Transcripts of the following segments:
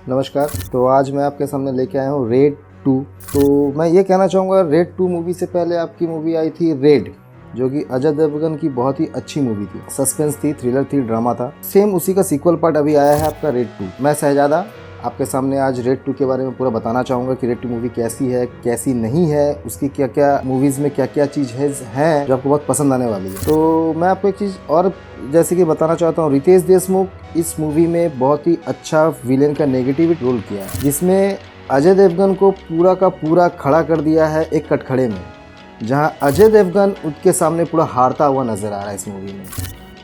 नमस्कार। तो आज मैं आपके सामने लेके आया हूँ रेड 2। तो मैं ये कहना चाहूँगा, रेड 2 मूवी से पहले आपकी मूवी आई थी रेड, जो कि अजय देवगन की बहुत ही अच्छी मूवी थी। सस्पेंस थी, थ्रिलर थी, ड्रामा था। सेम उसी का सीक्वल पार्ट अभी आया है आपका रेड 2। मैं शहजादा आपके सामने आज रेड 2 के बारे में पूरा बताना चाहूँगा कि रेड 2 मूवी कैसी है, कैसी नहीं है, उसकी क्या क्या मूवीज़ में क्या क्या चीज़ है जो आपको बहुत पसंद आने वाली है। तो मैं आपको एक चीज़ और जैसे कि बताना चाहता हूँ, रितेश देशमुख इस मूवी में बहुत ही अच्छा विलेन का नेगेटिव रोल किया है, जिसमें अजय देवगन को पूरा का पूरा खड़ा कर दिया है एक कटखड़े में, जहाँ अजय देवगन उसके सामने पूरा हारता हुआ नजर आ रहा है इस मूवी में।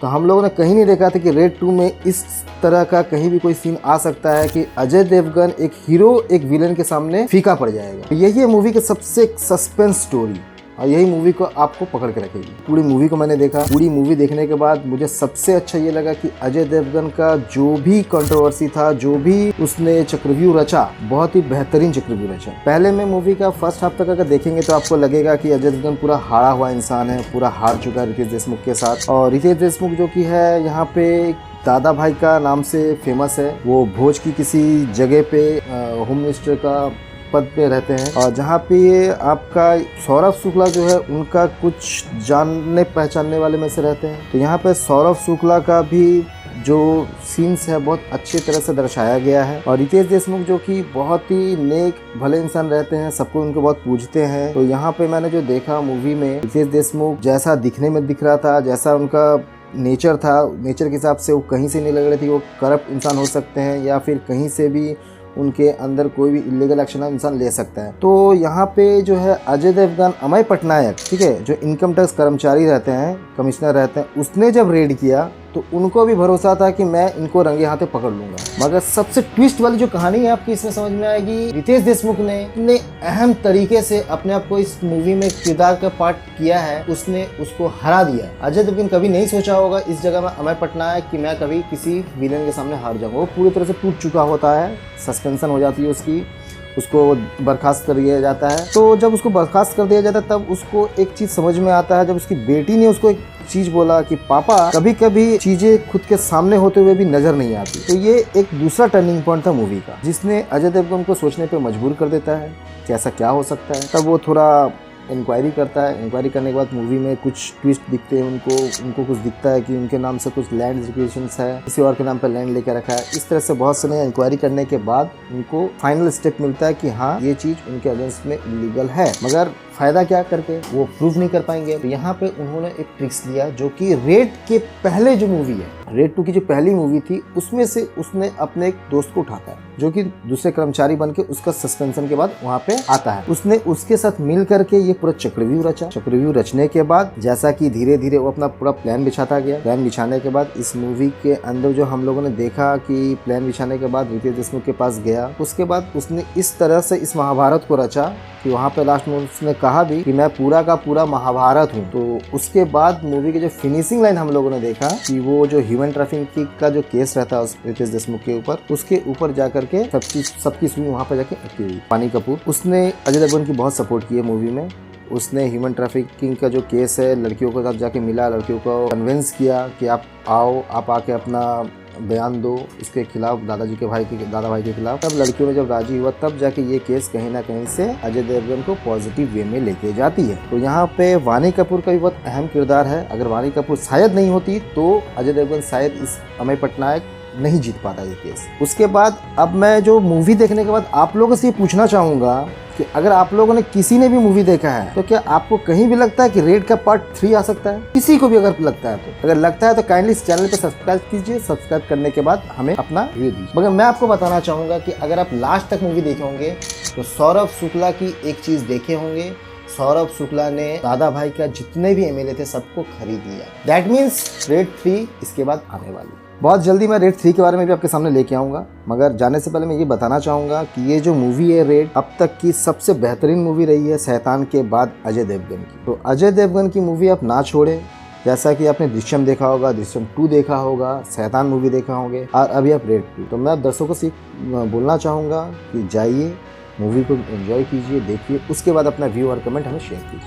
तो हम लोगों ने कहीं नहीं देखा था कि रेड 2 में इस तरह का कहीं भी कोई सीन आ सकता है कि अजय देवगन एक हीरो एक विलेन के सामने फीका पड़ जाएगा। यही है मूवी के सबसे सस्पेंस स्टोरी, और यही मूवी को आपको पकड़ के रखेगी। पूरी मूवी को मैंने देखा। पूरी मूवी देखने के बाद मुझे सबसे अच्छा ये लगा कि अजय देवगन का जो भी कंट्रोवर्सी था, जो भी उसने चक्रव्यूह रचा, बहुत ही बेहतरीन चक्रव्यूह रचा। पहले में मूवी का फर्स्ट हाफ तक अगर देखेंगे तो आपको लगेगा कि अजय देवगन पूरा हारा हुआ इंसान है, पूरा हार चुका है रितेश देशमुख के साथ। और रितेश देशमुख जो कि है यहाँ पे दादा भाई का नाम से फेमस है। वो भोज की किसी जगह पे होम मिनिस्टर का पद पे रहते हैं, और जहाँ पे आपका सौरभ शुक्ला जो है उनका कुछ जानने पहचानने वाले में से रहते हैं। तो यहाँ पे सौरभ शुक्ला का भी जो सीन्स है बहुत अच्छी तरह से दर्शाया गया है। और रितेश देशमुख जो कि बहुत ही नेक भले इंसान रहते हैं, सबको उनको बहुत पूजते हैं। तो यहाँ पे मैंने जो देखा मूवी में, रितेश देशमुख जैसा दिखने में दिख रहा था, जैसा उनका नेचर था, नेचर के हिसाब से वो कहीं से नहीं लग रहे थे वो करप्ट इंसान हो सकते हैं, या फिर कहीं से भी उनके अंदर कोई भी इलीगल एक्शन इंसान ले सकता है। तो यहाँ पे जो है अजय देवगन, अमय पटनायक, ठीक है, जो इनकम टैक्स कर्मचारी रहते हैं, कमिश्नर रहते हैं, उसने जब रेड किया तो उनको भी भरोसा था कि मैं इनको रंगे हाथे पकड़ लूंगा। मगर सबसे ट्विस्ट वाली जो कहानी है आपकी इसमें समझ में आएगी, रितेश देशमुख ने इतने अहम तरीके से अपने आप को इस मूवी में किरदार का पार्ट किया है, उसने उसको हरा दिया। अजय देवगन कभी नहीं सोचा होगा इस जगह में अमय पटनायक कि मैं कभी किसी विलेन के सामने हार जाऊंगा। वो पूरी तरह से टूट चुका होता है, सस्पेंशन हो जाती है उसकी, उसको बर्खास्त कर दिया जाता है। तो जब उसको बर्खास्त कर दिया जाता है तब उसको एक चीज़ समझ में आता है, जब उसकी बेटी ने उसको एक चीज़ बोला कि पापा कभी कभी चीज़ें खुद के सामने होते हुए भी नज़र नहीं आती। तो ये एक दूसरा टर्निंग पॉइंट था मूवी का, जिसने अजय देवगन को सोचने पे मजबूर कर देता है कि ऐसा क्या हो सकता है। तब वो थोड़ा इंक्वायरी करता है। इंक्वायरी करने के बाद मूवी में कुछ ट्विस्ट दिखते हैं उनको कुछ दिखता है कि उनके नाम से कुछ लैंड रिजर्वेशंस है, किसी और के नाम पर लैंड लेकर रखा है। इस तरह से बहुत सारे इंक्वायरी करने के बाद उनको फाइनल स्टेप मिलता है कि हाँ ये चीज़ उनके अगेंस्ट में इलीगल है, मगर फायदा क्या करके वो प्रूव नहीं कर पाएंगे। तो यहाँ पे उन्होंने एक ट्रिक्स लिया, जो कि रेड के पहले जो मूवी है, रेड 2 की जो पहली मूवी थी, उसमें से उसने अपने एक दोस्त को उठाता है जो कि दूसरे कर्मचारी बन के उसका सस्पेंशन के बाद वहाँ पे आता है। उसने उसके साथ मिल करके ये पूरा चक्रव्यूह रचा। चक्रव्यूह रचने के बाद जैसा कि धीरे धीरे वो अपना पूरा प्लान बिछाता गया। प्लान बिछाने के बाद इस मूवी के अंदर जो हम लोगों ने देखा कि प्लान बिछाने के बाद रितेश देशमुख के पास गया, उसके बाद उसने इस तरह से इस महाभारत को रचा कि वहाँ पे लास्ट में उसने कहा भी कि मैं पूरा का पूरा महाभारत हूँ। तो उसके बाद मूवी के जो फिनिशिंग लाइन हम लोगों ने देखा कि वो जो ह्यूमन ट्रैफिकिंग का जो केस रहता है रितेश देशमुख के ऊपर, उसके ऊपर जाकर के सबकी सुई वहाँ पर जाके अटकी हुई। वानी कपूर उसने अजय देवगन की बहुत सपोर्ट की है मूवी में। उसने ह्यूमन ट्रैफिकिंग का जो केस है, लड़कियों के साथ जाके मिला, लड़कियों को कन्विंस किया कि आप आओ, आप आके अपना बयान दो इसके खिलाफ, दादा भाई के खिलाफ। तब लड़कियों ने जब राजी हुआ, तब जाके ये केस कहीं ना कहीं से अजय देवगन को पॉजिटिव वे में लेके जाती है। तो यहाँ पे वानी कपूर का भी बहुत अहम किरदार है। अगर वानी कपूर शायद नहीं होती तो अजय देवगन शायद इस अमय पटनायक नहीं जीत पाता ये केस। उसके बाद अब मैं जो मूवी देखने के बाद आप लोगों से ये पूछना चाहूंगा कि अगर आप लोगों ने किसी ने भी मूवी देखा है तो क्या आपको कहीं भी लगता है कि रेड का पार्ट 3 आ सकता है? किसी को भी अगर लगता है तो, अगर लगता है तो काइंडली इस चैनल पे सब्सक्राइब कीजिए। सब्सक्राइब करने के बाद हमें अपना रिव्यू दीजिए। मगर मैं आपको बताना चाहूंगा कि अगर आप लास्ट तक मूवी देखे होंगे तो सौरभ शुक्ला की एक चीज देखे होंगे, सौरभ शुक्ला ने दादा भाई का जितने भी एमएलए थे सबको खरीद लिया। दैट मीन्स रेड 3 इसके बाद आने वाली। बहुत जल्दी मैं रेड 3 के बारे में भी आपके सामने लेके आऊँगा, मगर जाने से पहले मैं ये बताना चाहूँगा कि ये जो मूवी है रेड, अब तक की सबसे बेहतरीन मूवी रही है शैतान के बाद अजय देवगन की। तो अजय देवगन की मूवी आप ना छोड़े। जैसा कि आपने दृश्यम देखा होगा, दृश्यम 2 देखा होगा, शैतान मूवी देखा होंगे, और अभी आप रेड 2। तो मैं दर्शकों से बोलना चाहूँगा कि जाइए, मूवी को एंजॉय कीजिए, देखिए, उसके बाद अपना व्यू और कमेंट हमें शेयर कीजिए।